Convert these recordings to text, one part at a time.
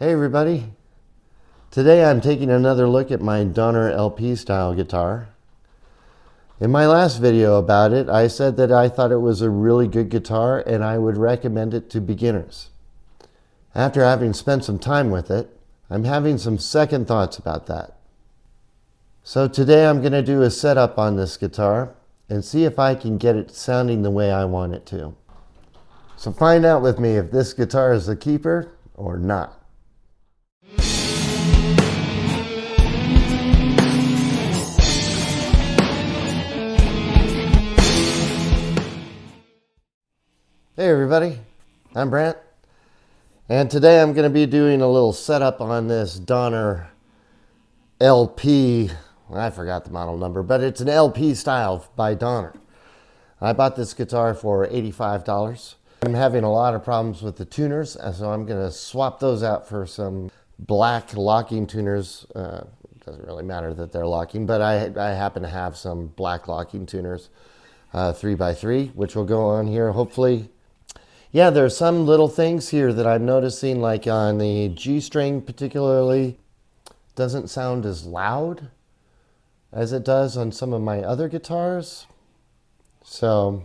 Hey everybody, today I'm taking another look at my Donner LP style guitar. In my last video about it, I said that I thought it was a really good guitar and I would recommend it to beginners. After having spent some time with it, I'm having some second thoughts about that. So today I'm going to do a setup on this guitar and see if I can get it sounding the way I want it to. So find out with me if this guitar is a keeper or not. Hey everybody, I'm Brant, and today I'm going to be doing a little setup on this Donner LP. I forgot the model number, but it's an LP style by Donner. I bought this guitar for $85. I'm having a lot of problems with the tuners, so I'm going to swap those out for some black locking tuners. It doesn't really matter that they're locking, but I happen to have some black locking tuners, 3x3, which will go on here hopefully. Yeah, there's some little things here that I'm noticing, like on the G string particularly, doesn't sound as loud as it does on some of my other guitars. So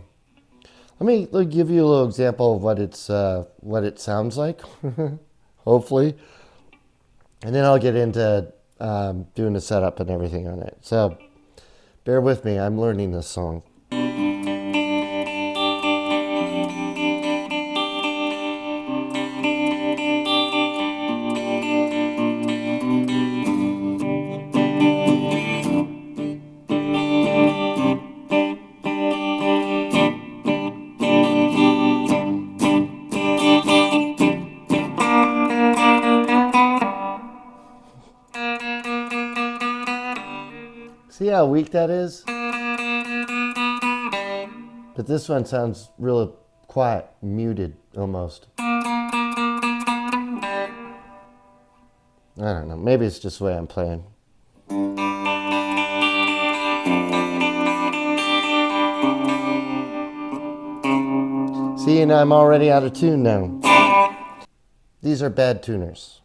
let me give you a little example of what it sounds like, hopefully, and then I'll get into doing the setup and everything on it. So bear with me, I'm learning this song. See how weak that is? But this one sounds really quiet, muted almost. I don't know, maybe it's just the way I'm playing. See, and I'm already out of tune now. These are bad tuners.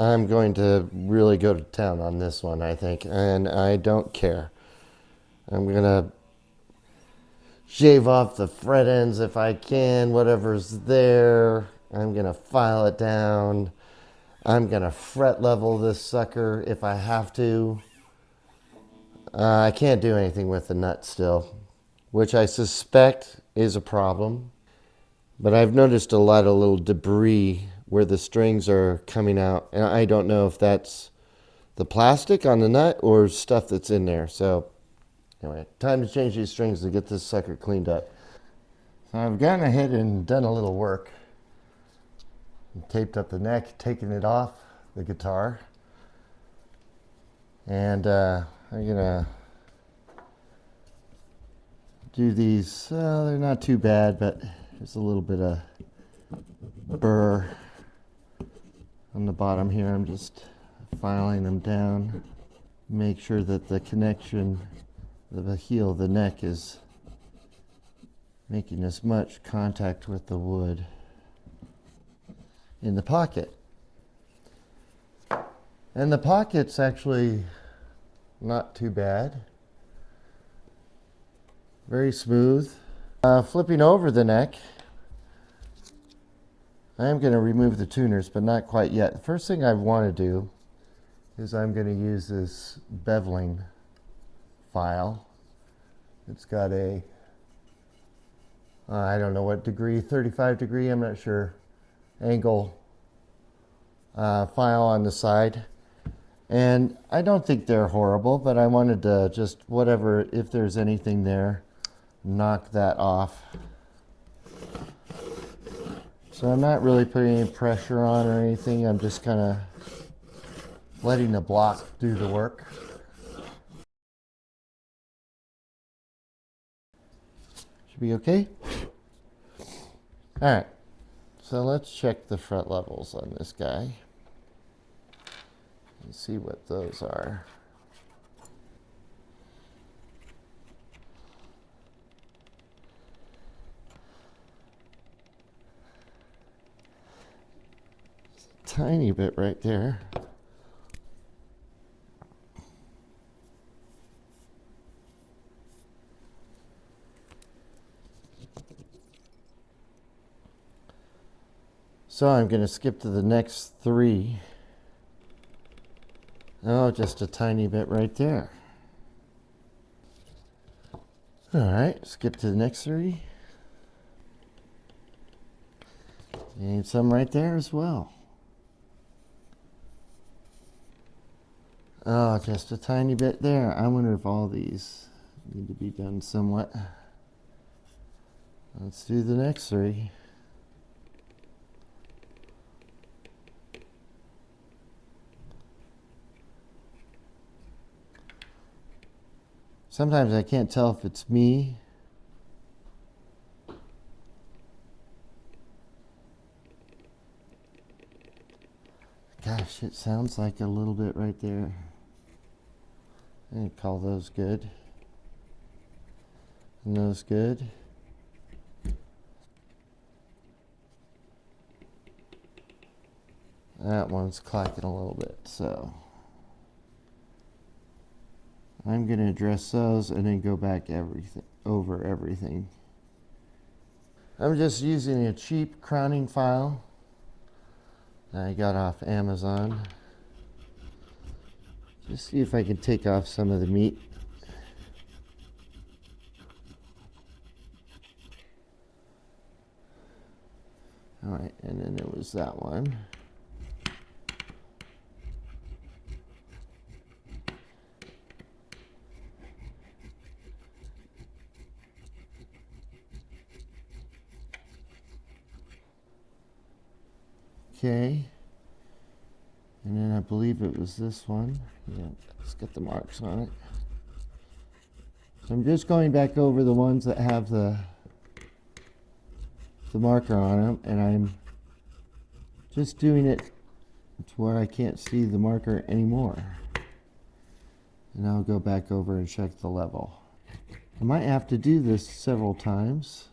I'm going to really go to town on this one, I think, and I don't care. I'm going to shave off the fret ends if I can, whatever's there. I'm going to file it down. I'm going to fret level this sucker if I have to. I can't do anything with the nut still, which I suspect is a problem. But I've noticed a lot of little debris where the strings are coming out, and I don't know if that's the plastic on the nut or stuff that's in there. So anyway, time to change these strings to get this sucker cleaned up. So I've gone ahead and done a little work. Taped up the neck, taken it off the guitar, and I'm gonna do these. They're not too bad, but there's a little bit of burr on the bottom here. I'm just filing them down. Make sure that the connection of the heel of the neck is making as much contact with the wood in the pocket. And the pocket's actually not too bad. Very smooth. Flipping over the neck, I am going to remove the tuners, but not quite yet. The first thing I want to do is I'm going to use this beveling file. It's got a, I don't know what degree, 35 degree, I'm not sure, angle file on the side. And I don't think they're horrible, but I wanted to just, whatever, if there's anything there, knock that off. So I'm not really putting any pressure on or anything. I'm just kind of letting the block do the work. Should be okay. All right, so let's check the fret levels on this guy and see what those are. Tiny bit right there. So I'm going to skip to the next three. Oh, just a tiny bit right there. All right, skip to the next three. And some right there as well. Oh, just a tiny bit there. I wonder if all these need to be done somewhat. Let's do the next three. Sometimes I can't tell if it's me. Gosh, it sounds like a little bit right there. I call those good. And those good. That one's clacking a little bit, so I'm going to address those and then go back over everything. I'm just using a cheap crowning file I got off Amazon. Just see if I can take off some of the meat. All right, and then there was that one. Okay. And then I believe it was this one. Yeah, let's get the marks on it. So I'm just going back over the ones that have the marker on them, and I'm just doing it to where I can't see the marker anymore. And I'll go back over and check the level. I might have to do this several times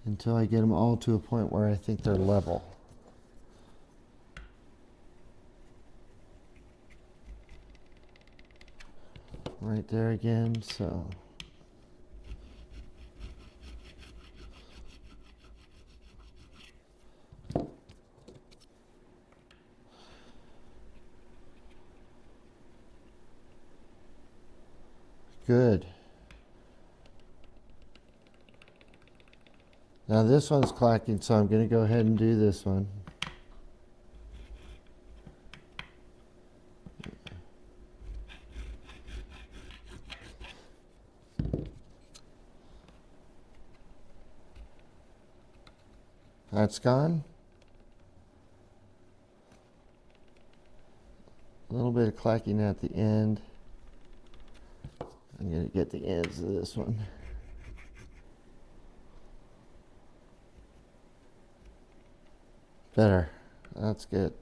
until I get them all to a point where I think they're level. Right there again, so. Good. Now this one's clacking, so I'm going to go ahead and do this one. That's gone. A little bit of clacking at the end. I'm going to get the ends of this one. Better. That's good.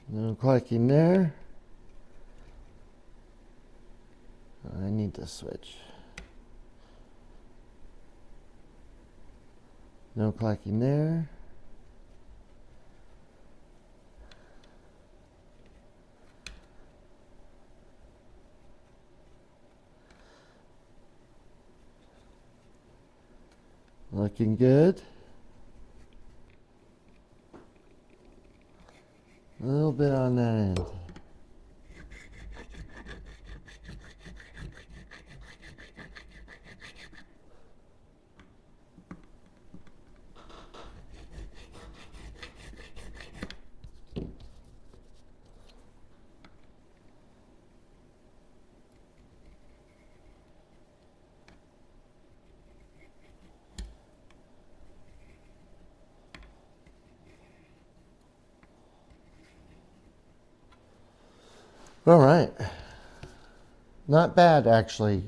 No clacking there. I need to switch. No clacking there. Looking good. A little bit on that end. All right. Not bad, actually.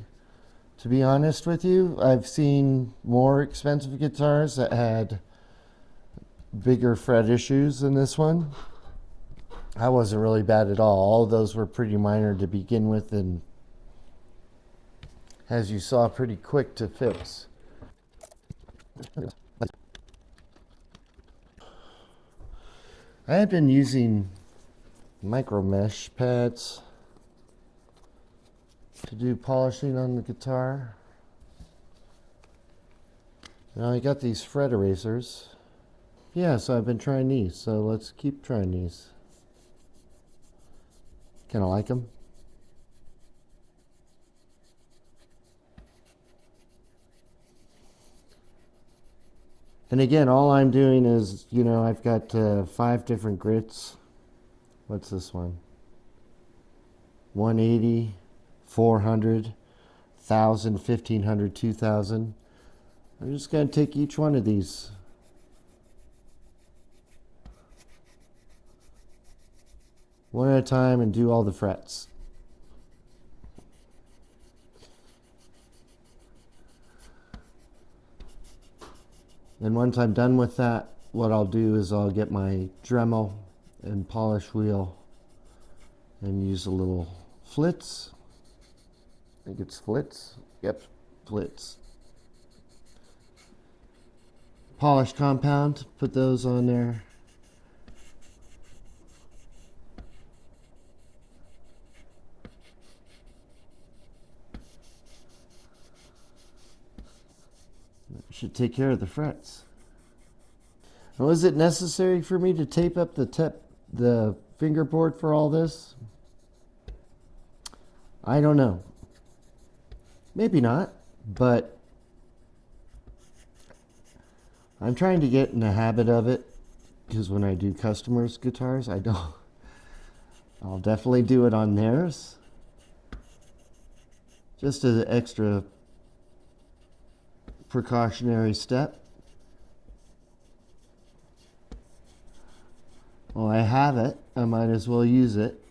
To be honest with you, I've seen more expensive guitars that had bigger fret issues than this one. I wasn't really bad at all. All of those were pretty minor to begin with, and as you saw, pretty quick to fix. I have been using micro mesh pads to do polishing on the guitar. Now I got these fret erasers. Yeah, so I've been trying these, so let's keep trying these. Kind of like them. And again, all I'm doing is, you know, I've got 5 different grits. What's this one? 180, 400, 1000, 1500, 2000. I'm just going to take each one of these. One at a time and do all the frets. And once I'm done with that, what I'll do is I'll get my Dremel and polish wheel and use a little flitz. I think it's flitz. Yep, flitz. Polish compound, put those on there. Should take care of the frets. Was it necessary for me to tape up the fingerboard for all this? I don't know. Maybe not, but I'm trying to get in the habit of it, because when I do customers' guitars, I don't. I'll definitely do it on theirs. Just as an extra precautionary step. Well, I have it. I might as well use it.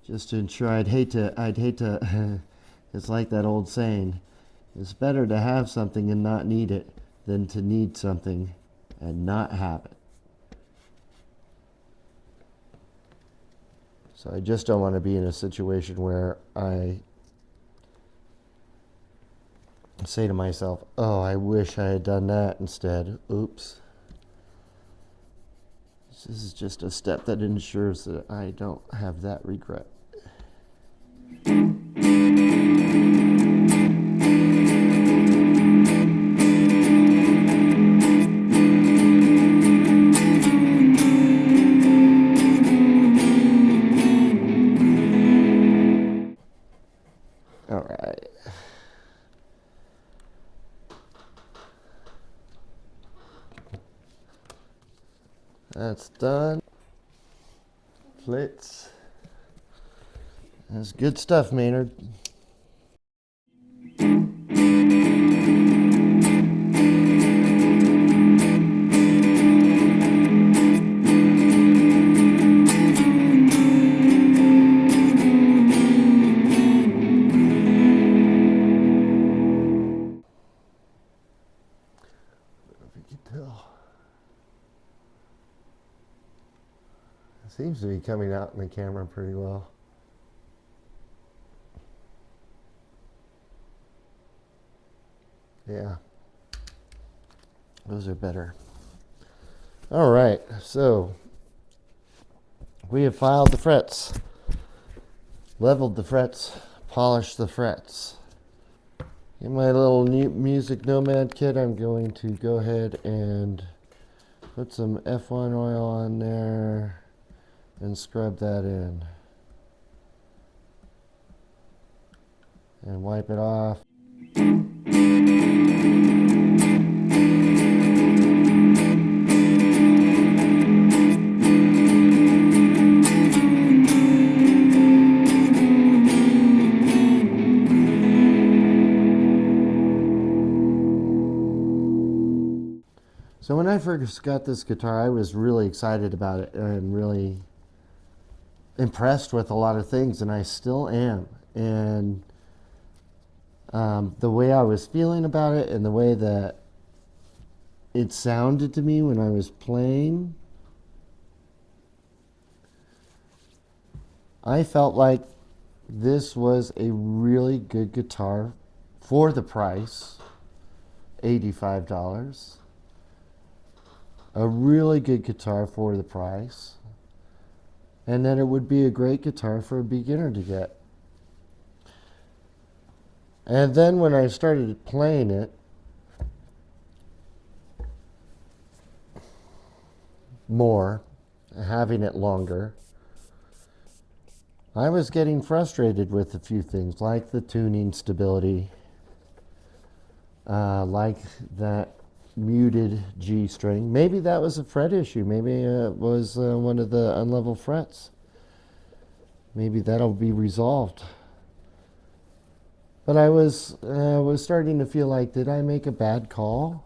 Just to ensure. I'd hate to, it's like that old saying, it's better to have something and not need it than to need something and not have it. So I just don't want to be in a situation where I say to myself, oh, I wish I had done that instead. Oops. This is just a step that ensures that I don't have that regret. All right. That's done. Flits. That's good stuff, Maynard. Seems to be coming out in the camera pretty well. Yeah, those are better. All right, so we have filed the frets, leveled the frets, polished the frets. In my little music nomad kit, I'm going to go ahead and put some F1 oil on there and scrub that in and wipe it off. So when I first got this guitar, I was really excited about it and really impressed with a lot of things, and I still am. And the way I was feeling about it and the way that it sounded to me when I was playing, I felt like this was a really good guitar for the price, $85. A really good guitar for the price. And that it would be a great guitar for a beginner to get. And then when I started playing it, more, having it longer, I was getting frustrated with a few things, like the tuning stability, like that muted G string. Maybe that was a fret issue. Maybe it was one of the unlevel frets. Maybe that'll be resolved. But I was starting to feel like, did I make a bad call?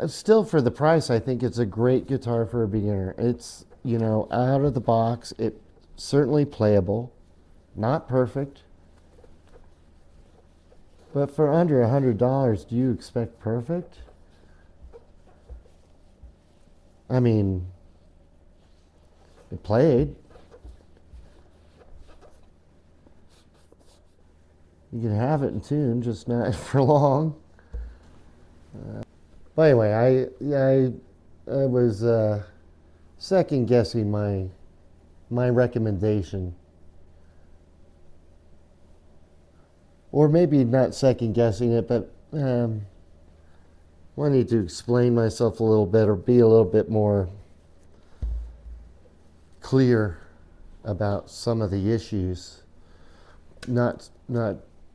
Still, for the price, I think it's a great guitar for a beginner. It's, you know, out of the box, it's certainly playable, not perfect. But for under $100, do you expect perfect? I mean, it played. You can have it in tune, just not for long. But anyway, I was second guessing my recommendation. Or maybe not second guessing it, but wanting to explain myself a little bit or be a little bit more clear about some of the issues. Not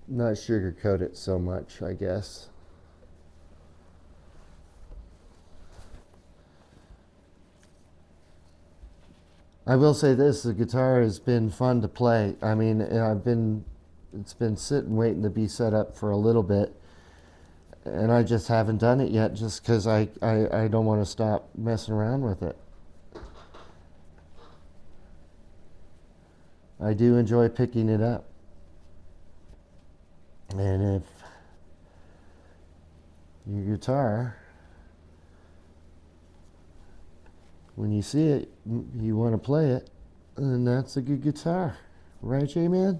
sugarcoat it so much, I guess. I will say this, the guitar has been fun to play. I mean, it's been sitting waiting to be set up for a little bit, and I just haven't done it yet just because I don't want to stop messing around with it. I do enjoy picking it up. And if your guitar, when you see it, you want to play it, then that's a good guitar. Right, J-Man?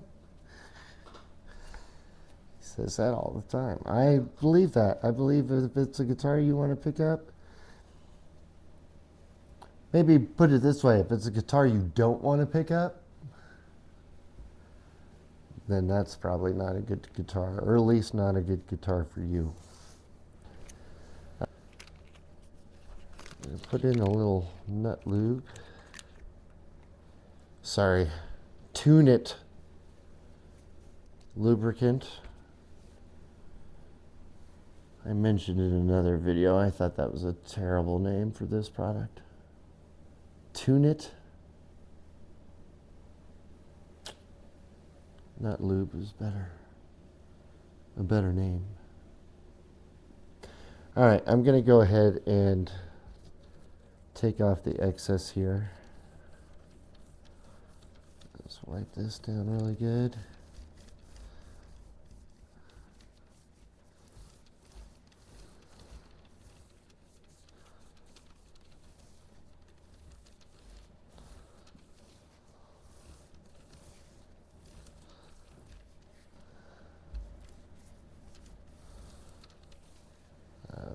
He says that all the time. I believe that. I believe if it's a guitar you want to pick up, maybe put it this way, if it's a guitar you don't want to pick up, then that's probably not a good guitar, or at least not a good guitar for you. Put in a little nut lube. Sorry, tune it lubricant. I mentioned it in another video. I thought that was a terrible name for this product. Tune it. Nut lube is better. A better name. All right, I'm going to go ahead and take off the excess here. Let's wipe this down really good.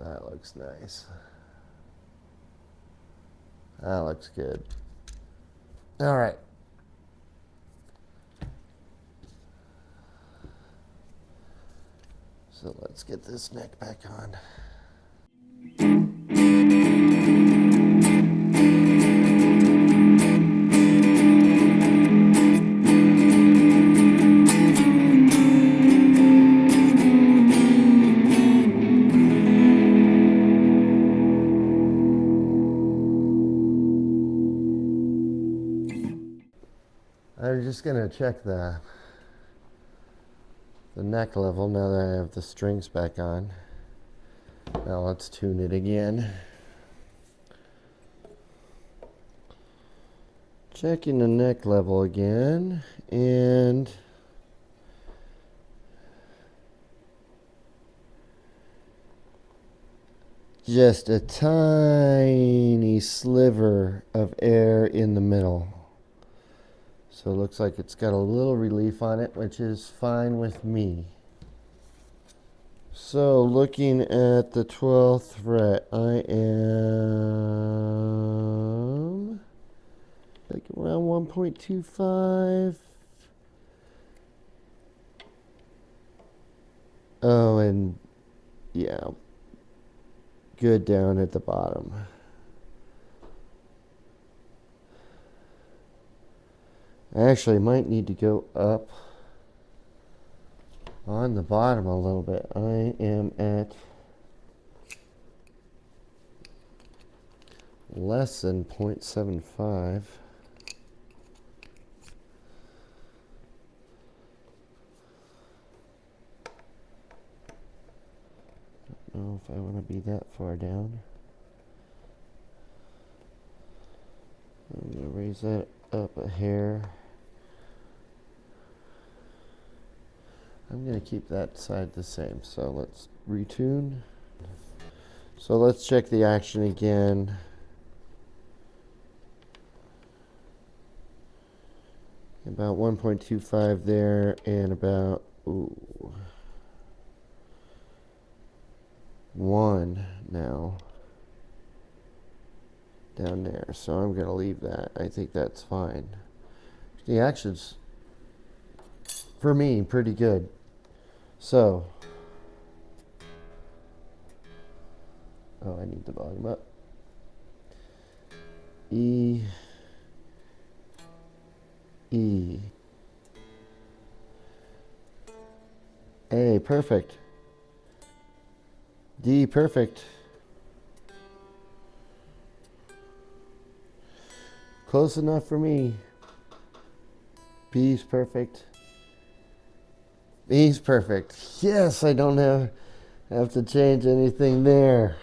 That looks nice. That looks good. All right. So let's get this neck back on. I'm just going to check the neck level now that I have the strings back on. Now let's tune it again. Checking the neck level again, and just a tiny sliver of air in the middle. So it looks like it's got a little relief on it, which is fine with me. So looking at the 12th fret, I am like around 1.25. Oh, and yeah, good down at the bottom. I actually might need to go up on the bottom a little bit. I am at less than 0.75. I don't know if I want to be that far down. I'm going to raise that up a hair. I'm going to keep that side the same. So let's retune. So let's check the action again. About 1.25 there, and about 1 now down there. So I'm going to leave that. I think that's fine. The action's, for me, pretty good. So, oh, I need the volume up. E, E, A, perfect. D, perfect. Close enough for me. B's perfect. B's perfect. Yes, I don't have to change anything there.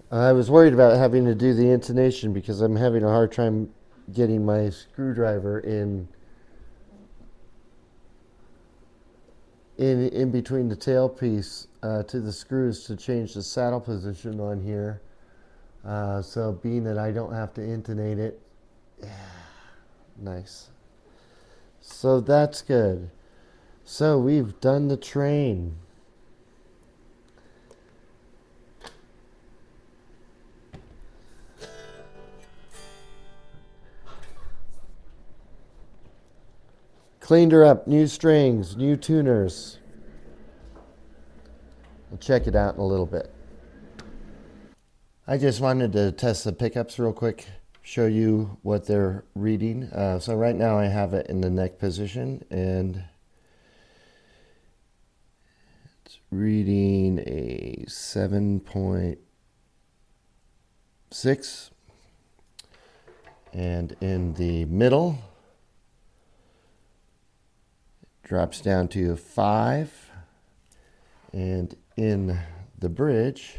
I was worried about having to do the intonation because I'm having a hard time getting my screwdriver in between the tailpiece to the screws to change the saddle position on here. So being that I don't have to intonate it, yeah, nice. So that's good. So we've done the train. Cleaned her up, new strings, new tuners. We'll check it out in a little bit. I just wanted to test the pickups real quick, show you what they're reading. So right now I have it in the neck position, and it's reading a 7.6, and in the middle it drops down to 5, and in the bridge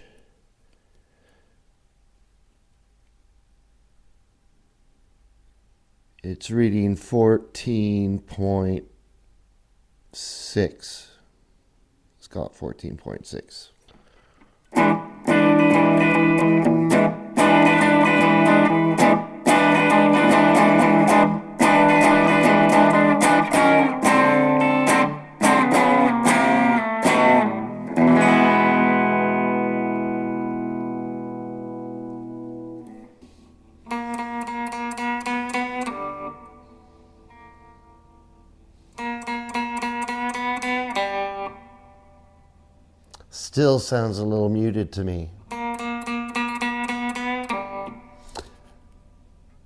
it's reading 14.6. Let's call it 14.6. Still sounds a little muted to me.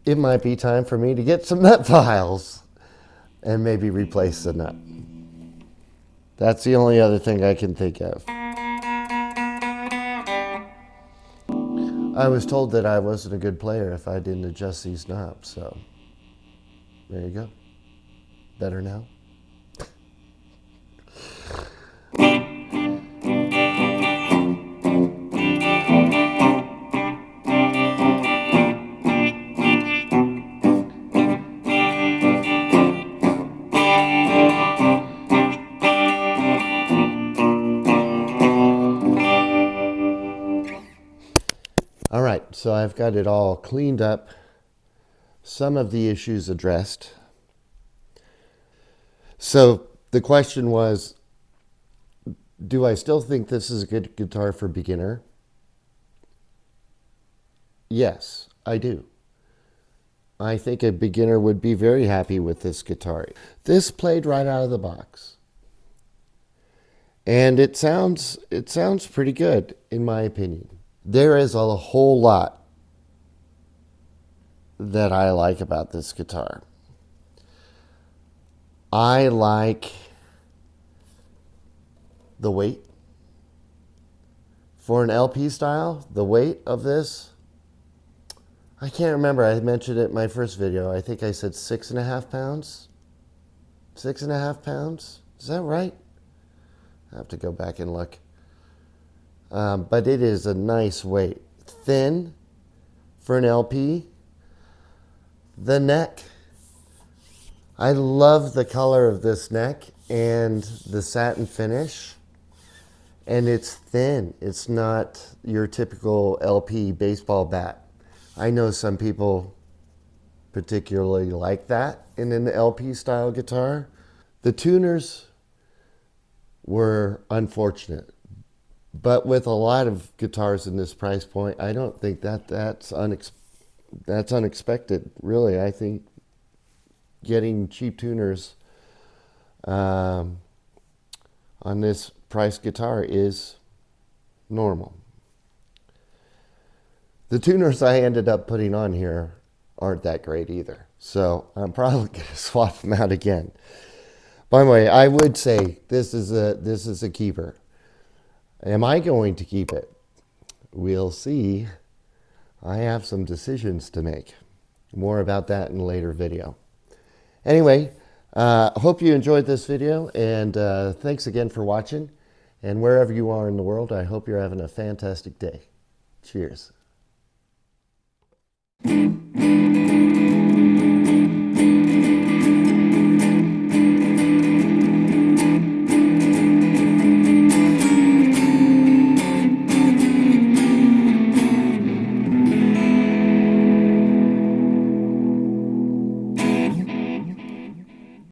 It might be time for me to get some nut files and maybe replace the nut. That's the only other thing I can think of. I was told that I wasn't a good player if I didn't adjust these knobs, so there you go. Better now. So I've got it all cleaned up, some of the issues addressed. So the question was, do I still think this is a good guitar for beginner? Yes, I do. I think a beginner would be very happy with this guitar. This played right out of the box. And it sounds pretty good, in my opinion. There is a whole lot that I like about this guitar. I like the weight. For an LP style, the weight of this, I can't remember. I mentioned it in my first video. I think I said 6.5 pounds. 6.5 pounds? Is that right? I have to go back and look. But it is a nice weight. Thin for an LP. The neck. I love the color of this neck and the satin finish. And it's thin. It's not your typical LP baseball bat. I know some people particularly like that in an LP style guitar. The tuners were unfortunate. But with a lot of guitars in this price point, I don't think that's unexpected, really. I think getting cheap tuners on this price guitar is normal. The tuners I ended up putting on here aren't that great either, so I'm probably going to swap them out again. By the way, I would say this is a keeper. Am I going to keep it? We'll see. I have some decisions to make. More about that in a later video. Anyway, hope you enjoyed this video, and thanks again for watching. And wherever you are in the world, I hope you're having a fantastic day. Cheers.